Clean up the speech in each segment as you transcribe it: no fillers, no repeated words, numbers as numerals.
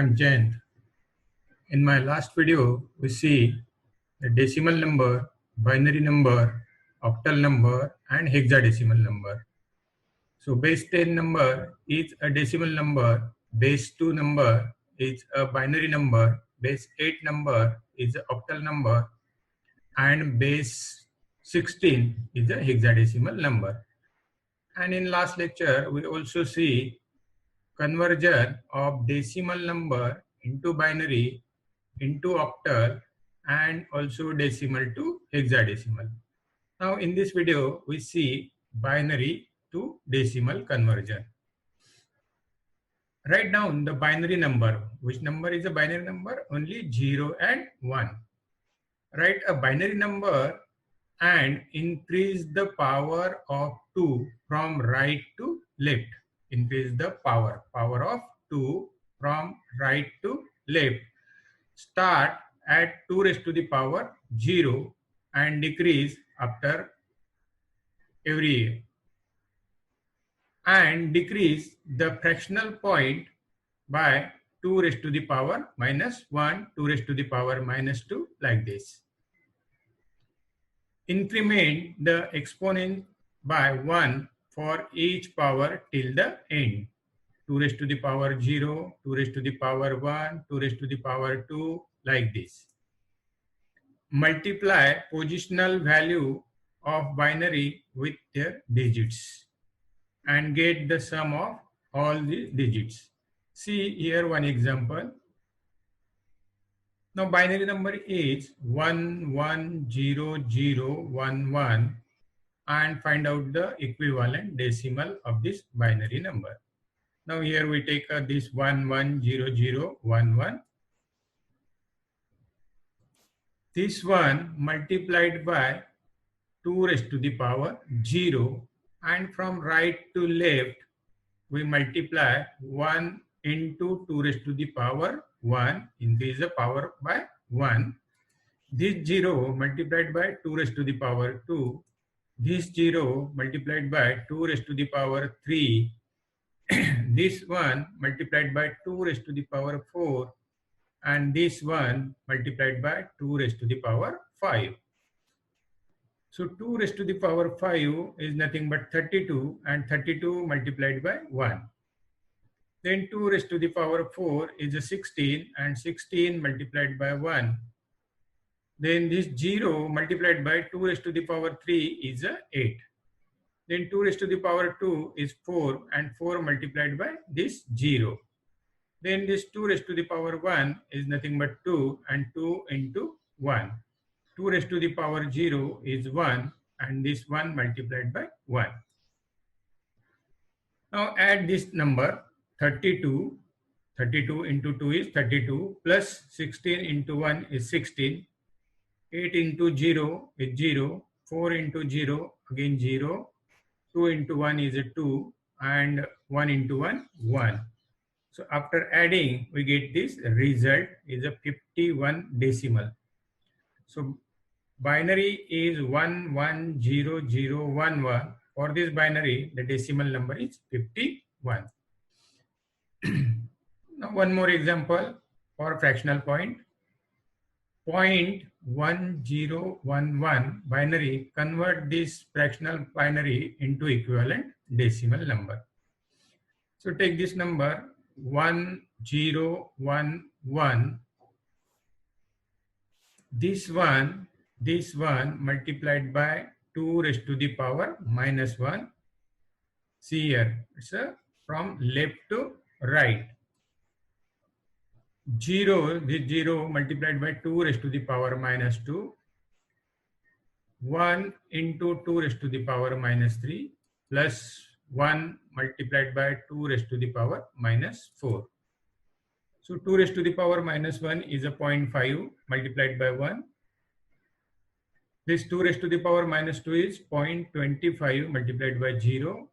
am Jayant. In my last video, we see the decimal number, binary number, octal number, and hexadecimal number. So base 10 number is a decimal number, base 2 number is a binary number, base 8 number is an octal number, and base 16 is a hexadecimal number. And in last lecture, we also see conversion of decimal number into binary, into octal, and also decimal to hexadecimal. Now in this video, we see binary to decimal conversion. Write down the binary number. Which number is a binary number? Only 0 and 1. Write a binary number and increase the power of 2 from right to left. Increase the power of 2 from right to left. Start at 2 raised to the power 0 and decrease after every year. And decrease the fractional point by 2 raised to the power minus 1, 2 raised to the power minus 2, like this. Increment the exponent by 1 for each power till the end. 2 raised to the power 0, 2 raised to the power 1, 2 raised to the power 2, like this. Multiply positional value of binary with their digits and get the sum of all the digits. See here one example. Now binary number is 110011 and find out the equivalent decimal of this binary number. Now here we take this 110011. This one multiplied by 2 raised to the power 0, and from right to left we multiply 1 into 2 raised to the power 1, increase the power by 1. This 0 multiplied by 2 raised to the power 2. This 0 multiplied by 2 raised to the power 3. This one multiplied by 2 raised to the power 4. And this one multiplied by 2 raised to the power 5. So 2 raised to the power 5 is nothing but 32, and 32 multiplied by 1. Then 2 raised to the power 4 is a 16, and 16 multiplied by 1. Then this 0 multiplied by 2 raised to the power 3 is a 8. Then 2 raised to the power 2 is 4, and 4 multiplied by this 0. Then this 2 raised to the power 1 is nothing but 2, and 2 into 1. 2 raised to the power 0 is 1, and this 1 multiplied by 1. Now add this number 32. 32 into 2 is 32, plus 16 into 1 is 16. 8 into 0 is 0. 4 into 0 again 0. 2 into 1 is a 2, and 1 into 1, 1. So after adding, we get this result is a 51 decimal. So binary is 110011. For this binary, the decimal number is 51. Now one more example for fractional point. 0.1011 binary, convert this fractional binary into equivalent decimal number. So take this number 1011. This one multiplied by 2 raised to the power minus 1. See here, it's from left to right. 0, this 0 multiplied by 2 raised to the power minus 2. 1 into 2 raised to the power minus 3, plus 1 multiplied by 2 raised to the power minus 4. So 2 raised to the power minus 1 is a 0.5 multiplied by 1. This 2 raised to the power minus 2 is 0.25 multiplied by 0.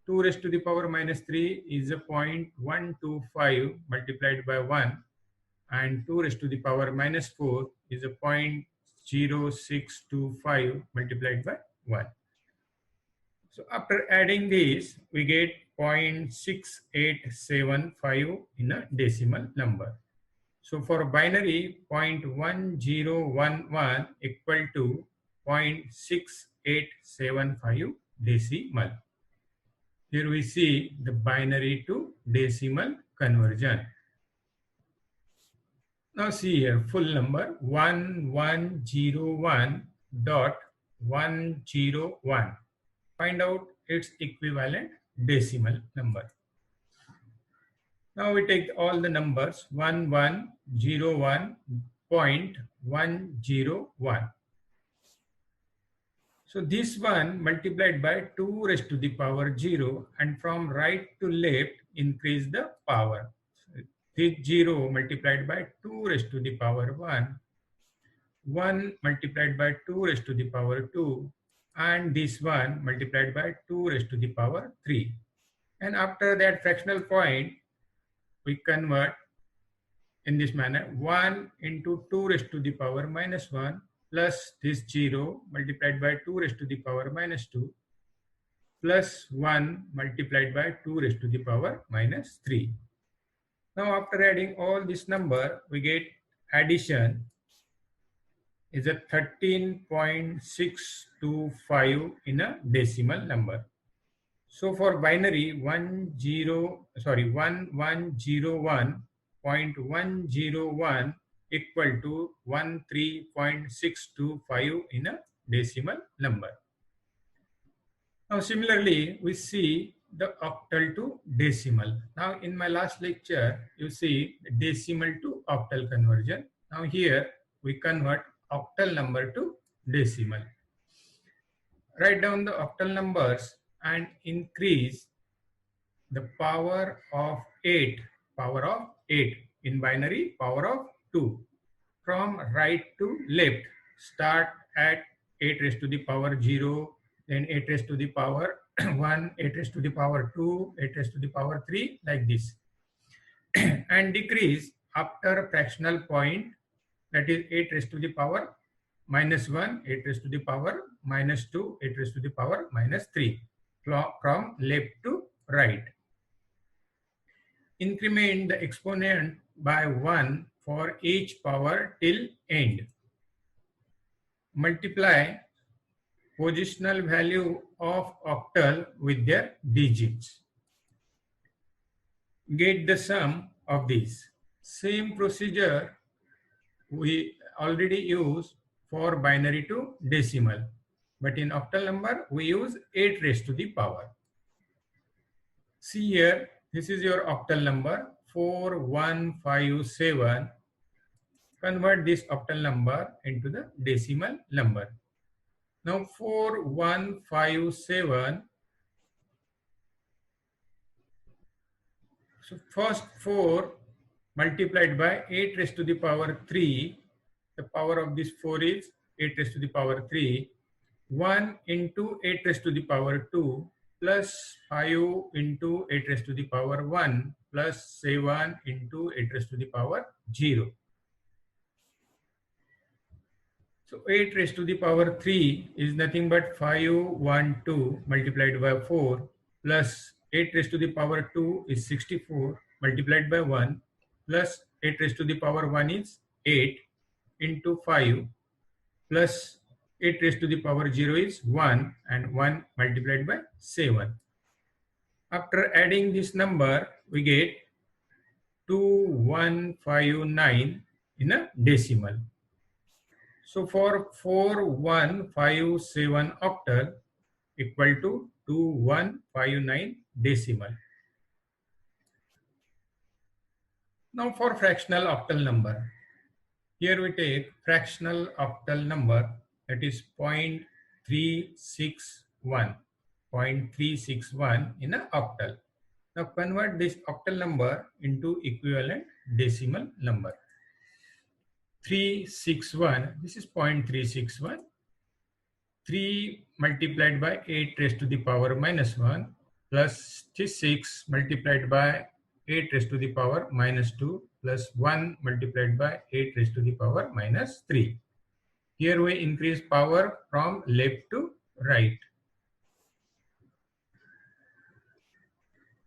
2 raised to the power minus 3 is a 0.125 multiplied by 1. And 2 raised to the power minus 4 is a 0.0625 multiplied by 1. So after adding this, we get 0.6875 in a decimal number. So for binary, 0.1011 equal to 0.6875 decimal. Here we see the binary to decimal conversion. Now see here, full number 1101.101. Find out its equivalent decimal number. Now we take all the numbers 1101.101. So this one multiplied by 2 raised to the power 0, and from right to left increase the power. So this 0 multiplied by 2 raised to the power 1, 1 multiplied by 2 raised to the power 2, and this one multiplied by 2 raised to the power 3. And after that fractional point, we convert in this manner: 1 into 2 raised to the power minus 1 plus this 0 multiplied by 2 raised to the power minus 2 plus 1 multiplied by 2 raised to the power minus 3. Now after adding all this number, we get addition is a 13.625 in a decimal number. So for binary 1101.101 equal to 13.625 in a decimal number. Now similarly, we see the octal to decimal. Now in my last lecture, you see decimal to octal conversion. Now here we convert octal number to decimal. Write down the octal numbers and increase the power of 8 in binary, power of 2 from right to left. Start at 8 raised to the power 0, then 8 raised to the power 1, 8 raised to the power 2, 8 raised to the power 3, like this. And decrease after fractional point, that is 8 raised to the power minus 1, 8 raised to the power minus 2, 8 raised to the power minus 3, from left to right. Increment the exponent by 1 for each power till end. Multiply positional value of octal with their digits. Get the sum of these. Same procedure we already use for binary to decimal, but in octal number we use 8 raised to the power. See here, this is your octal number 4157. Convert this octal number into the decimal number. Now 4157. So first 4 multiplied by 8 raised to the power 3. The power of this 4 is 8 raised to the power 3. 1 into 8 raised to the power 2 plus 5 into 8 raised to the power 1 plus 7 into 8 raised to the power 0. So 8 raised to the power 3 is nothing but 512 multiplied by 4 plus 8 raised to the power 2 is 64 multiplied by 1 plus 8 raised to the power 1 is 8 into 5 plus 8 raised to the power 0 is 1 and 1 multiplied by 7. After adding this number, we get 2159 in a decimal. So for 4157 octal equal to 2159 decimal. Now for fractional octal number. Here we take fractional octal number, that is 0.361. 0.361 in an octal. Now convert this octal number into equivalent decimal number. 361, this is 0.361. 3 multiplied by 8 raised to the power minus 1 plus 6 multiplied by 8 raised to the power minus 2 plus 1 multiplied by 8 raised to the power minus 3. Here we increase power from left to right.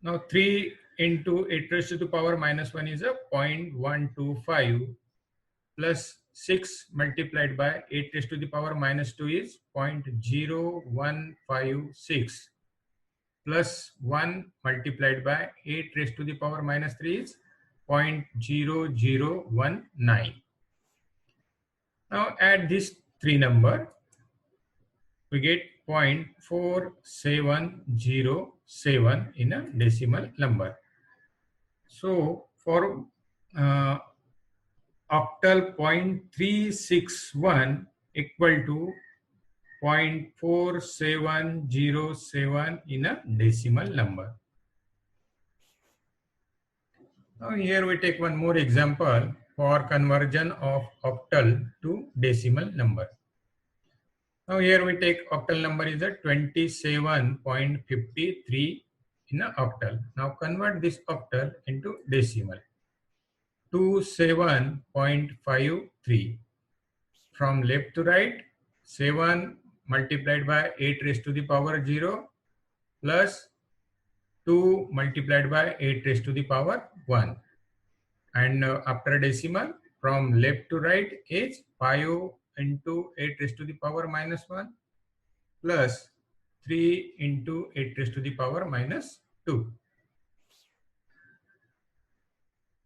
Now 3 into 8 raised to the power minus 1 is a 0.125 plus 6 multiplied by 8 raised to the power minus 2 is 0.0156 plus 1 multiplied by 8 raised to the power minus 3 is 0.0019. Now add these three numbers, we get 0.4707 in a decimal number. So for octal 0.361 equal to 0.4707 in a decimal number. Now here we take one more example for conversion of octal to decimal number. Now here we take octal number is a 27.53 in a octal. Now convert this octal into decimal. 27.53. From left to right, 7 multiplied by 8 raised to the power 0 plus 2 multiplied by 8 raised to the power 1. And after decimal, from left to right is 5 into 8 raised to the power minus 1 plus 3 into 8 raised to the power minus 2.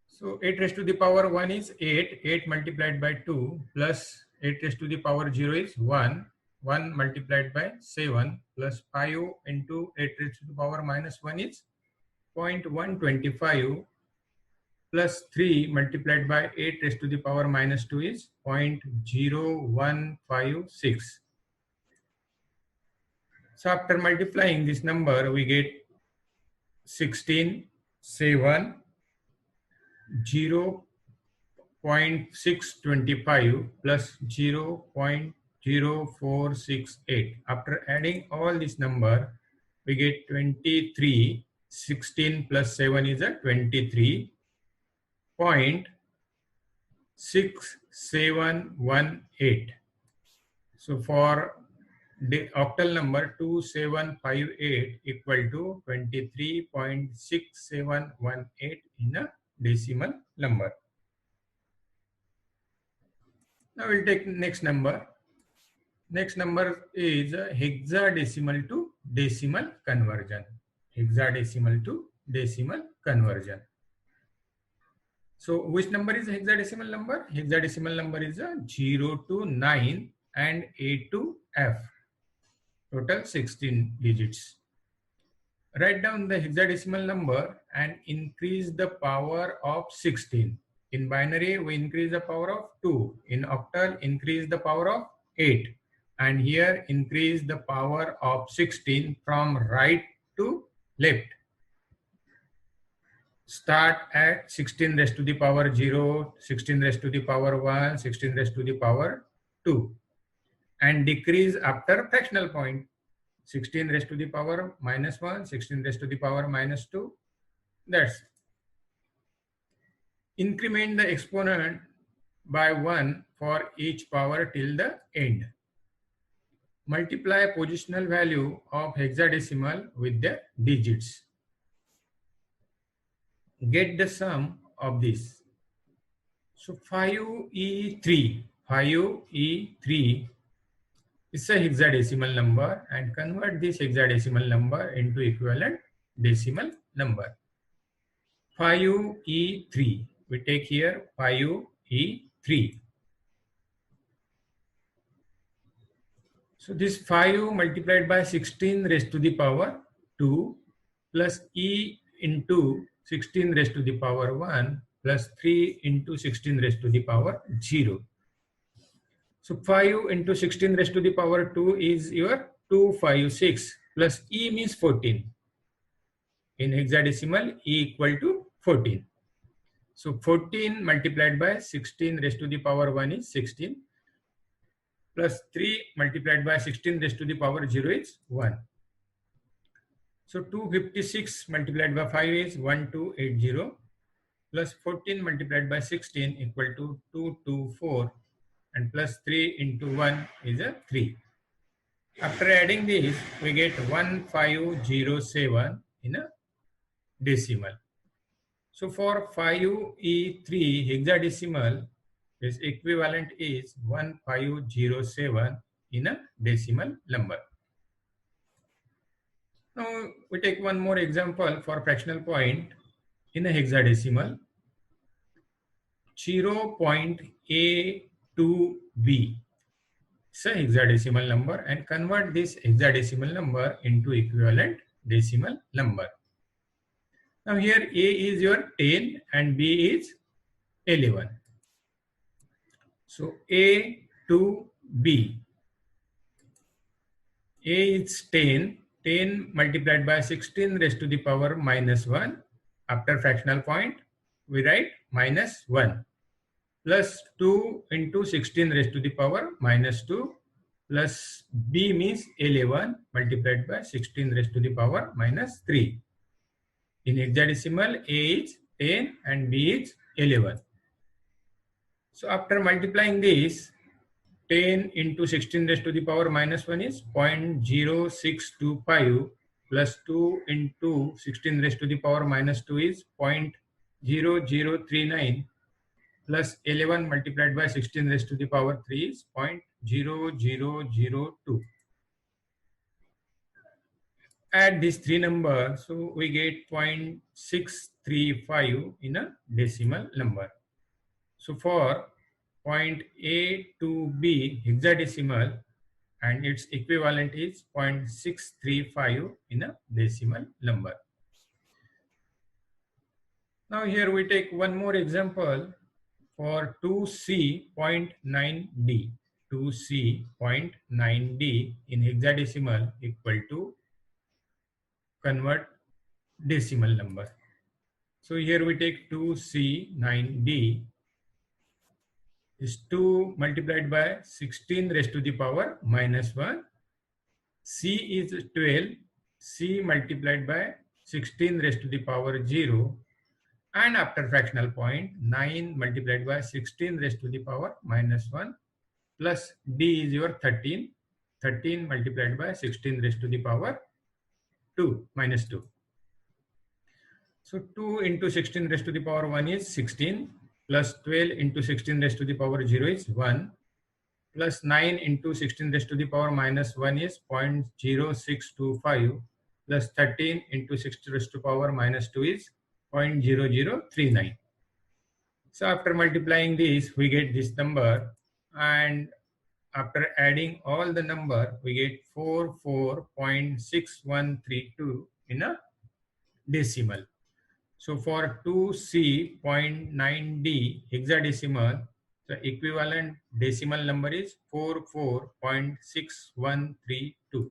So 8 raised to the power 1 is 8. 8 multiplied by 2 plus 8 raised to the power 0 is 1. 1 multiplied by 7 plus 5 into 8 raised to the power minus 1 is 0.125 plus 3 multiplied by 8 raised to the power minus 2 is 0.0156. So after multiplying this number, we get 16, 7, 0.625 plus 0.0468. After adding all this number, we get 23. 16 plus 7 is a 23.6718. So for the octal number 2758 equal to 23.6718 in a decimal number. Now we'll take next number. Next number is hexadecimal to decimal conversion. Hexadecimal to decimal conversion. So which number is hexadecimal number? Hexadecimal number is 0 to 9 and A to F. Total 16 digits. Write down the hexadecimal number and increase the power of 16. In binary, we increase the power of 2. In octal, increase the power of 8. And here, increase the power of 16 from right to left. Start at 16 raised to the power 0, 16 raised to the power 1, 16 raised to the power 2. And decrease after fractional point. 16 raised to the power minus 1, 16 raised to the power minus 2. That's increment the exponent by 1 for each power till the end. Multiply positional value of hexadecimal with the digits. Get the sum of this. So 5E3 is a hexadecimal number, and convert this hexadecimal number into equivalent decimal number. 5E3. We take here 5E3. So this 5 multiplied by 16 raised to the power 2 plus E into 16 raised to the power 1 plus 3 into 16 raised to the power 0. So 5 into 16 raised to the power 2 is your 256 plus E means 14. In hexadecimal, E equal to 14. So 14 multiplied by 16 raised to the power 1 is 16 plus 3 multiplied by 16 raised to the power 0 is 1. So 256 multiplied by 5 is 1280 plus 14 multiplied by 16 equal to 224 and plus 3 into 1 is a 3. After adding this, we get 1507 in a decimal. So for 5E3 hexadecimal, its equivalent is 1507 in a decimal number. Now we take one more example for fractional point in a hexadecimal. 0.A2B. It's a hexadecimal number, and convert this hexadecimal number into equivalent decimal number. Now here A is your 10 and B is 11. So A to B. A is 10. 10 multiplied by 16 raised to the power minus 1. After fractional point, we write minus 1. Plus 2 into 16 raised to the power minus 2. Plus B means 11 multiplied by 16 raised to the power minus 3. In hexadecimal, A is 10 and B is 11. So after multiplying this, 10 into 16 raised to the power minus 1 is 0.0625 plus 2 into 16 raised to the power minus 2 is 0.0039 plus 11 multiplied by 16 raised to the power 3 is 0.0002. Add these three numbers, so we get 0.635 in a decimal number. So for point A to B hexadecimal, and its equivalent is 0.635 in a decimal number. Now here we take one more example for 2C.9D. 2C.9D in hexadecimal equal to convert decimal number. So here we take 2C9D is 2 multiplied by 16 raised to the power minus 1. C is 12. C multiplied by 16 raised to the power 0. And after fractional point, 9 multiplied by 16 raised to the power minus 1 plus D is your 13. 13 multiplied by 16 raised to the power 2 minus 2. So 2 into 16 raised to the power 1 is 16 plus 12 into 16 raised to the power 0 is 1 plus 9 into 16 raised to the power minus 1 is 0.0625 plus 13 into 16 raised to the power minus 2 is 0.0039. So after multiplying this, we get this number, and after adding all the number, we get 44.6132 in a decimal. So for 2C.9D hexadecimal, the equivalent decimal number is 44.6132.